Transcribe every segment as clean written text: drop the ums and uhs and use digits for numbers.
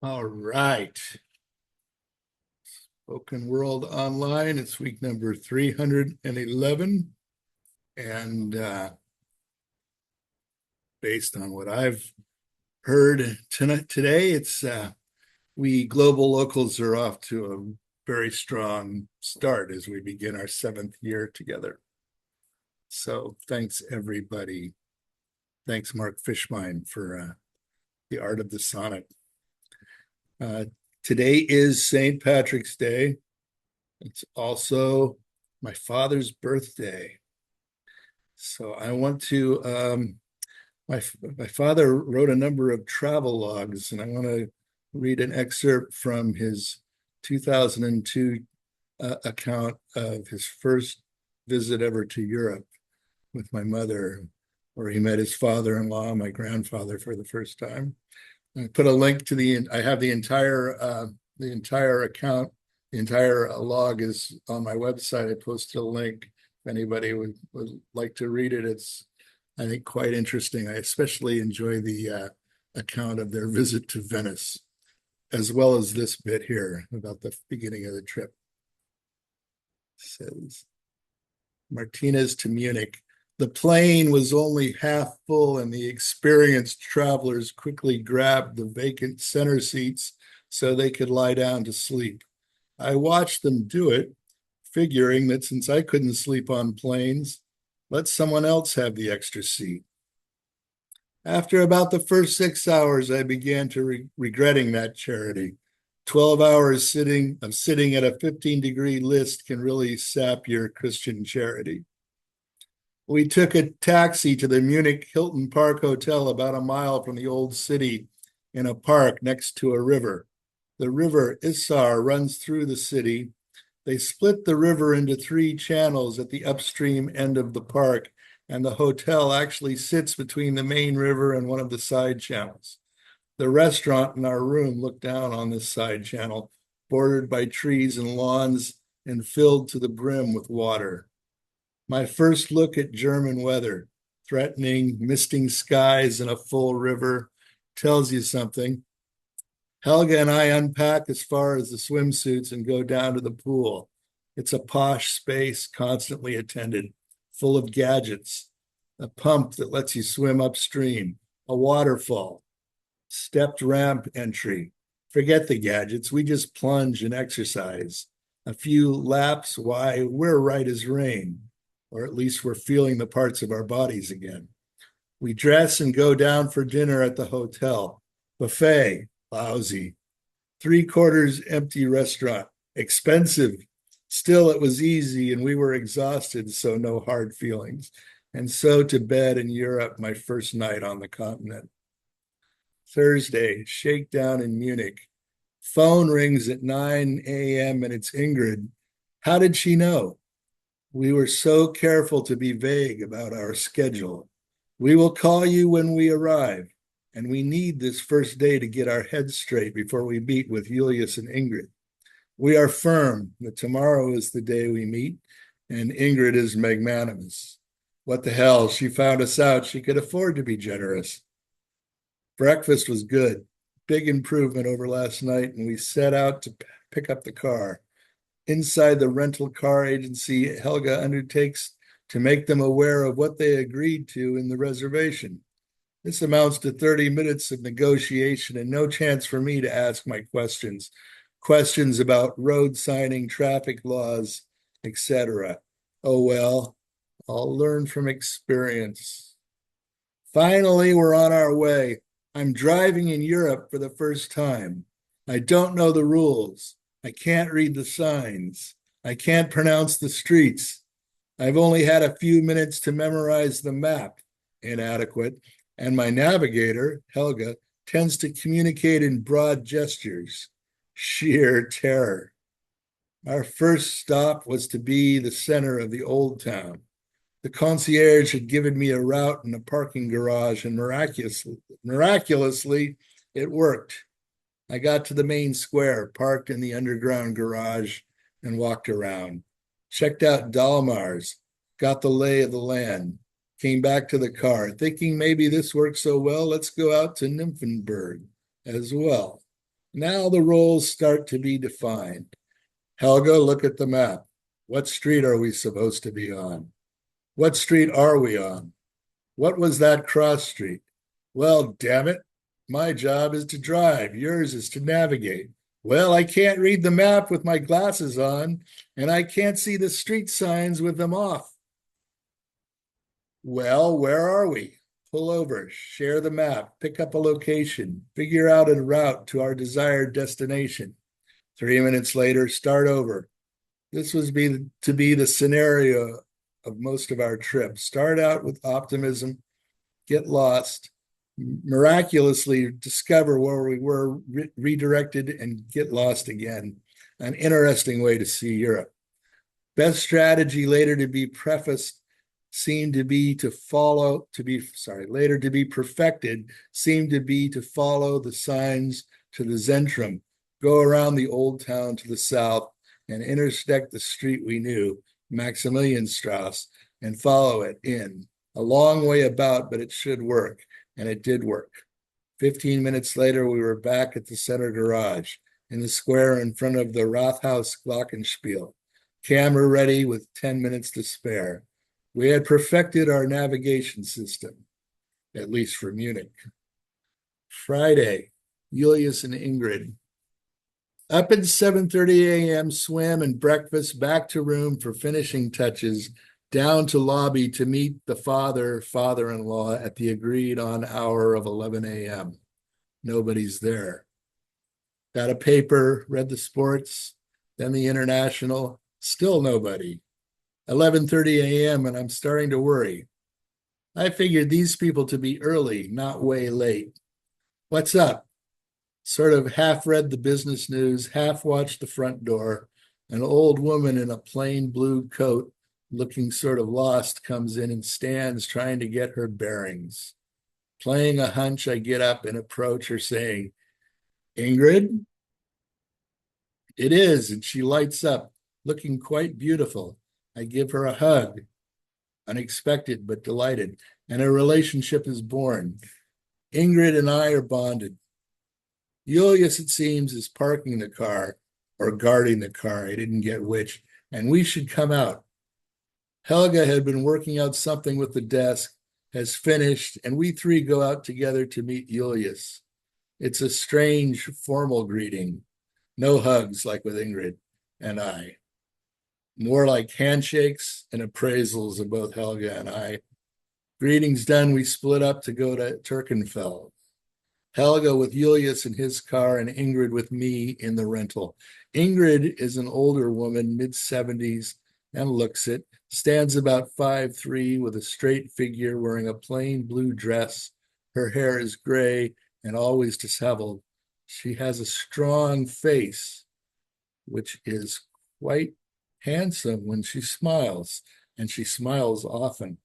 All right. Spoken World Online. It's week number 311. And based on what I've heard today, it's we global locals are off to a very strong start as we begin our seventh year together. So thanks, everybody. Thanks, Mark Fishmine, for the art of the sonnet. Today is St. Patrick's Day. It's also my father's birthday. So I want to, my father wrote a number of travel logs, and I want to read an excerpt from his 2002 account of his first visit ever to Europe with my mother, where he met his father-in-law, my grandfather, for the first time. I put a link to I have the entire account, the entire log is on my website. I posted a link. If anybody would like to read it, it's, I think, quite interesting. I especially enjoy the account of their visit to Venice, as well as this bit here about the beginning of the trip. It says, Martinez to Munich. The plane was only half full, and the experienced travelers quickly grabbed the vacant center seats so they could lie down to sleep. I watched them do it, figuring that since I couldn't sleep on planes, let someone else have the extra seat. After about the first 6 hours, I began to regretting that charity. 12 hours sitting at a 15-degree list can really sap your Christian charity. We took a taxi to the Munich Hilton Park Hotel about a mile from the old city in a park next to a river. The river Isar runs through the city. They split the river into 3 channels at the upstream end of the park, and the hotel actually sits between the main river and one of the side channels. The restaurant and our room look down on this side channel, bordered by trees and lawns and filled to the brim with water. My first look at German weather, threatening, misting skies and a full river, tells you something. Helga and I unpack as far as the swimsuits and go down to the pool. It's a posh space, constantly attended, full of gadgets, a pump that lets you swim upstream, a waterfall, stepped ramp entry. Forget the gadgets, we just plunge and exercise. A few laps, why, we're right as rain, or at least we're feeling the parts of our bodies again. We dress and go down for dinner at the hotel. Buffet, lousy. 3/4 empty restaurant, expensive. Still, it was easy and we were exhausted, so no hard feelings. And so to bed in Europe, my first night on the continent. Thursday, shakedown in Munich. Phone rings at 9 a.m. and it's Ingrid. How did she know? We were so careful to be vague about our schedule. We will call you when we arrive, and we need this first day to get our heads straight before we meet with Julius and Ingrid. We are firm that tomorrow is the day we meet, and Ingrid is magnanimous. What the hell, she found us out. She could afford to be generous. Breakfast was good, big improvement over last night, and we set out to pick up the car. Inside the rental car agency, Helga undertakes to make them aware of what they agreed to in the reservation. This amounts to 30 minutes of negotiation and no chance for me to ask my questions about road signing, traffic laws, etc. Oh well, I'll learn from experience. Finally, we're on our way. I'm driving in Europe for the first time. I don't know the rules. I can't read the signs. I can't pronounce the streets. I've only had a few minutes to memorize the map, inadequate, and my navigator, Helga, tends to communicate in broad gestures. Sheer terror. Our first stop was to be the center of the old town. The concierge had given me a route in a parking garage, and miraculously, it worked. I got to the main square, parked in the underground garage, and walked around. Checked out Dalmar's, got the lay of the land, came back to the car, thinking maybe this worked so well, let's go out to Nymphenburg as well. Now the roles start to be defined. Helga, look at the map. What street are we supposed to be on? What street are we on? What was that cross street? Well, damn it. My job is to drive. Yours is to navigate. Well, I can't read the map with my glasses on, and I can't see the street signs with them off. Well, where are we? Pull over, share the map, pick up a location, figure out a route to our desired destination. 3 minutes later, start over. This was to be the scenario of most of our trips. Start out with optimism, get lost, miraculously discover where we were redirected, and get lost again. An interesting way to see Europe. Best strategy later to be prefaced seemed to be to follow, to be, sorry, later to be perfected, seemed to be to follow the signs to the Zentrum, go around the old town to the south and intersect the street we knew, Maximilianstrasse, and follow it in. A long way about, but it should work, and it did work. 15 minutes later, we were back at the center garage in the square in front of the Rathaus Glockenspiel, camera ready with 10 minutes to spare. We had perfected our navigation system, at least for Munich. Friday, Julius and Ingrid. Up at 7:30 a.m., swim and breakfast, back to room for finishing touches, down to lobby to meet the father-in-law at the agreed on hour of 11 a.m. Nobody's there. Got a paper, read the sports, then the international, still nobody. 11:30 a.m. and I'm starting to worry. I figured these people to be early, not way late. What's up? Sort of half read the business news, half watched the front door. An old woman in a plain blue coat, looking sort of lost, comes in and stands trying to get her bearings. Playing a hunch, I get up and approach her saying, Ingrid? It is, and she lights up, looking quite beautiful. I give her a hug, unexpected but delighted, and a relationship is born. Ingrid and I are bonded. Julius, it seems, is parking the car or guarding the car. I didn't get which, and we should come out. Helga had been working out something with the desk, has finished, and we three go out together to meet Julius. It's a strange, formal greeting. No hugs like with Ingrid and I. More like handshakes and appraisals of both Helga and I. Greetings done, we split up to go to Turkenfeld. Helga with Julius in his car and Ingrid with me in the rental. Ingrid is an older woman, mid-70s, and looks it, stands about 5'3", with a straight figure, wearing a plain blue dress. Her hair is gray and always disheveled. She has a strong face, which is quite handsome when she smiles, and she smiles often.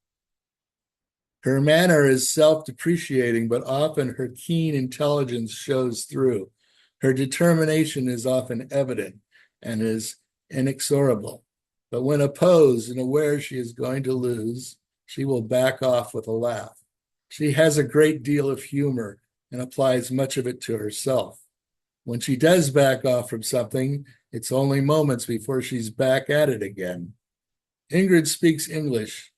Her manner is self-depreciating, but often her keen intelligence shows through. Her determination is often evident and is inexorable. But when opposed and aware she is going to lose, she will back off with a laugh. She has a great deal of humor and applies much of it to herself. When she does back off from something, it's only moments before she's back at it again. Ingrid speaks English,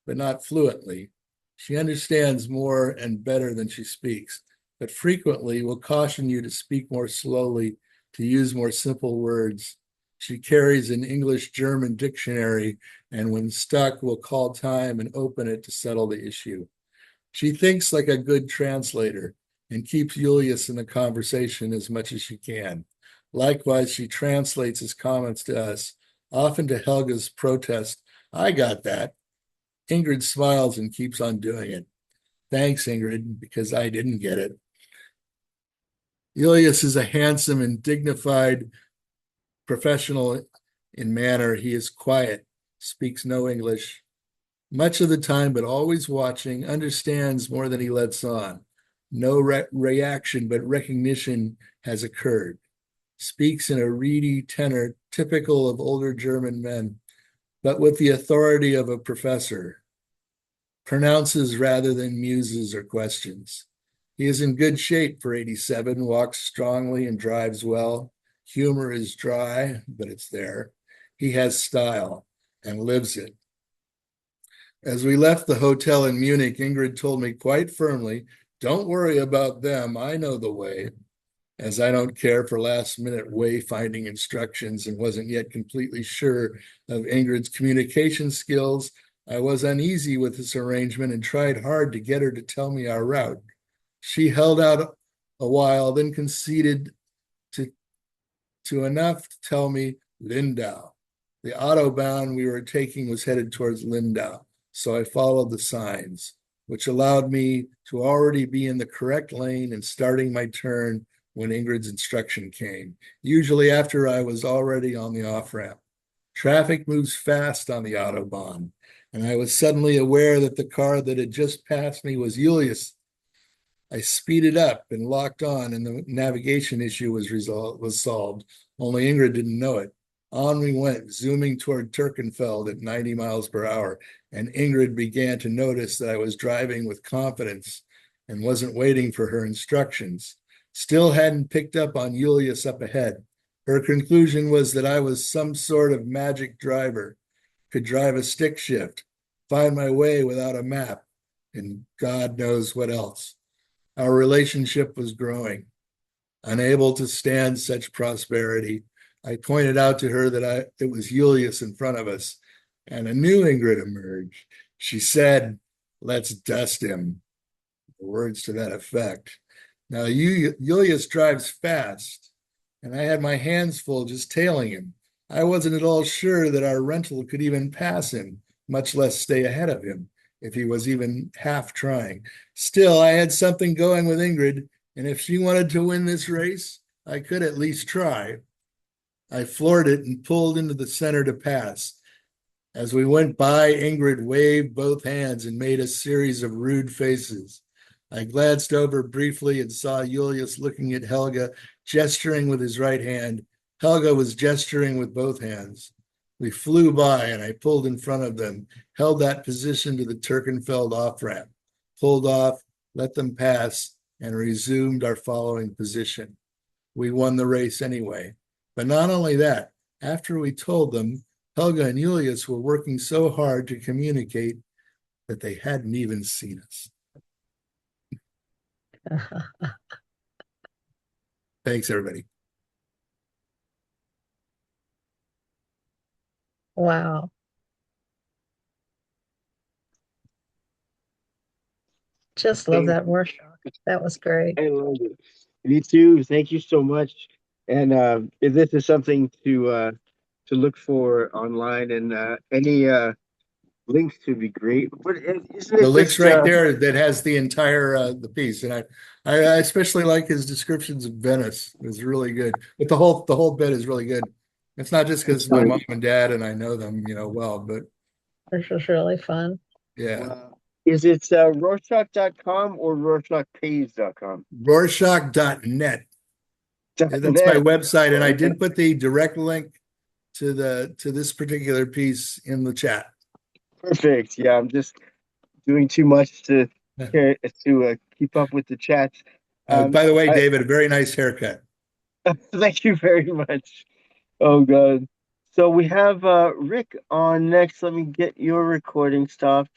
but not fluently. She understands more and better than she speaks, but frequently will caution you to speak more slowly, to use more simple words. She carries an English-German dictionary, and when stuck, will call time and open it to settle the issue. She thinks like a good translator and keeps Julius in the conversation as much as she can. Likewise, she translates his comments to us, often to Helga's protest, I got that. Ingrid smiles and keeps on doing it. Thanks, Ingrid, because I didn't get it. Julius is a handsome and dignified professional in manner. He is quiet, speaks no English, much of the time, but always watching, understands more than he lets on. No reaction, but recognition has occurred. Speaks in a reedy tenor, typical of older German men, but with the authority of a professor. Pronounces rather than muses or questions. He is in good shape for 87, walks strongly and drives well. Humor is dry, but it's there. He has style and lives it. As we left the hotel in Munich, Ingrid told me quite firmly, "Don't worry about them. I know the way." As I don't care for last minute wayfinding instructions and wasn't yet completely sure of Ingrid's communication skills, I was uneasy with this arrangement and tried hard to get her to tell me our route. She held out a while, then conceded to, to enough to tell me Lindau. The autobahn we were taking was headed towards Lindau, so I followed the signs, which allowed me to already be in the correct lane and starting my turn when Ingrid's instruction came, usually after I was already on the off ramp. Traffic moves fast on the Autobahn, and I was suddenly aware that the car that had just passed me was Julius. I speeded up and locked on, and the navigation issue was solved. Only Ingrid didn't know it. On we went, zooming toward Turkenfeld at 90 miles per hour, and Ingrid began to notice that I was driving with confidence and wasn't waiting for her instructions. Still hadn't picked up on Julius up ahead. Her conclusion was that I was some sort of magic driver, could drive a stick shift, find my way without a map, and God knows what else. Our relationship was growing. Unable to stand such prosperity, I pointed out to her that it was Julius in front of us, and a new Ingrid emerged. She said, "Let's dust him." Words to that effect. Now, Julius drives fast, and I had my hands full just tailing him. I wasn't at all sure that our rental could even pass him, much less stay ahead of him, if he was even half trying. Still, I had something going with Ingrid, and if she wanted to win this race, I could at least try. I floored it and pulled into the center to pass. As we went by, Ingrid waved both hands and made a series of rude faces. I glanced over briefly and saw Julius looking at Helga, gesturing with his right hand. Helga was gesturing with both hands. We flew by, and I pulled in front of them, held that position to the Turkenfeld off ramp, pulled off, let them pass, and resumed our following position. We won the race anyway. But not only that, after we told them, Helga and Julius were working so hard to communicate that they hadn't even seen us. Thanks, everybody. Wow. Just love Hey, that Roarshock. That was great. I love it. Me too. Thank you so much. And if this is something to look for online, and any links to be great. But isn't The it link's just right there that has the entire the piece, and I especially like his descriptions of Venice. It's really good, but the whole bit is really good. It's not just because my excellent? mom and dad and I know them, well, but This was really fun. yeah, Wow. Is it Rorschach.com or RorschachPays.com? Rorschach.net. Dot That's my net. website, and I All right. did put the direct link to this particular piece in the chat. Perfect. Yeah, I'm just doing too much to keep up with the chats. Um, By the way, I David, a very nice haircut. thank you very much. Oh God. So we have Rick on next. Let me get your recording stopped.